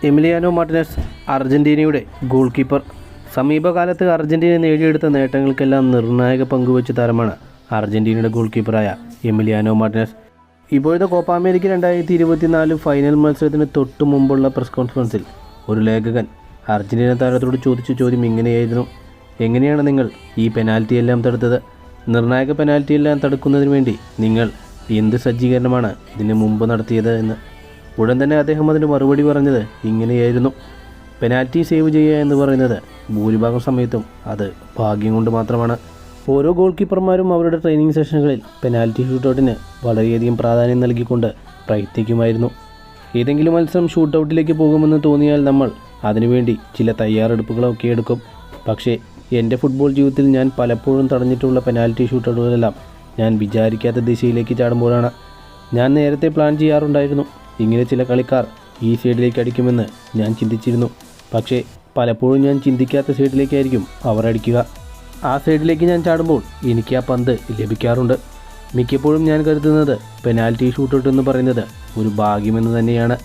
Emiliano Martinez അർജന്റീനയുടെ goal keeper. സമീപകാലത്ത് Argentina നേടിയെടുത്ത നേട്ടങ്ങൾക്കെല്ലാം നിർണായക പങ്കുവച്ച താരമാണ് അർജന്റീനയുടെ ഗോൾ കീപ്പറായ എമിലിയാനോ മാർട്ടിനസ്. ഇപ്പോഴത്തെ കോപ്പ അമേരിക്ക 2024 ഫൈനൽ മത്സരത്തിന് തൊട്ടു മുമ്പുള്ള പ്രസ് കോൺഫറൻസിൽ ഒരു ലേഖകൻ അർജന്റീന താരത്തോട് ചോദിച്ച ചോദ്യം ഇങ്ങനെയായിരുന്നു: എങ്ങനെയാണ് നിങ്ങൾ ഈ പെനാൽറ്റിയെല്ലാം തടുത്തത്? നിർണായക പെനാൽറ്റിയെല്ലാം തടുക്കുന്നതിന് വേണ്ടി നിങ്ങൾ എന്ത് സജ്ജീകരണമാണ് ഇതിന് മുമ്പ് നടത്തിയത് എന്ന്. ഉടൻ തന്നെ അദ്ദേഹം അതിന് മറുപടി പറഞ്ഞത് ഇങ്ങനെയായിരുന്നു: പെനാൽറ്റി സേവ് ചെയ്യുക എന്ന് പറയുന്നത് ഭൂരിഭാഗം സമയത്തും അത് ഭാഗ്യം കൊണ്ട് മാത്രമാണ്. ഓരോ ഗോൾ കീപ്പർമാരും അവരുടെ ട്രെയിനിങ് സെഷനുകളിൽ പെനാൽറ്റി ഷൂട്ടൗട്ടിന് വളരെയധികം പ്രാധാന്യം നൽകിക്കൊണ്ട് പ്രയത്നിക്കുമായിരുന്നു. ഏതെങ്കിലും മത്സരം ഷൂട്ടൗട്ടിലേക്ക് പോകുമെന്ന് തോന്നിയാൽ നമ്മൾ അതിനുവേണ്ടി ചില തയ്യാറെടുപ്പുകളൊക്കെ എടുക്കും. പക്ഷേ എൻ്റെ ഫുട്ബോൾ ജീവിതത്തിൽ ഞാൻ പലപ്പോഴും തടഞ്ഞിട്ടുള്ള പെനാൽറ്റി ഷൂട്ടൗട്ടുകളെല്ലാം ഞാൻ വിചാരിക്കാത്ത ദിശയിലേക്ക് ചാടുമ്പോഴാണ്. ഞാൻ നേരത്തെ പ്ലാൻ ചെയ്യാറുണ്ടായിരുന്നു, ഇങ്ങനെ ചില കളിക്കാർ ഈ സൈഡിലേക്ക് അടിക്കുമെന്ന് ഞാൻ ചിന്തിച്ചിരുന്നു. പക്ഷേ പലപ്പോഴും ഞാൻ ചിന്തിക്കാത്ത സൈഡിലേക്കായിരിക്കും അവർ അടിക്കുക. ആ സൈഡിലേക്ക് ഞാൻ ചാടുമ്പോൾ എനിക്ക് ആ പന്ത് ലഭിക്കാറുണ്ട്. മിക്കപ്പോഴും ഞാൻ കരുതുന്നത് പെനാൽറ്റി ഷൂട്ടൗട്ട് എന്ന് പറയുന്നത് ഒരു ഭാഗ്യമെന്ന് തന്നെയാണ്.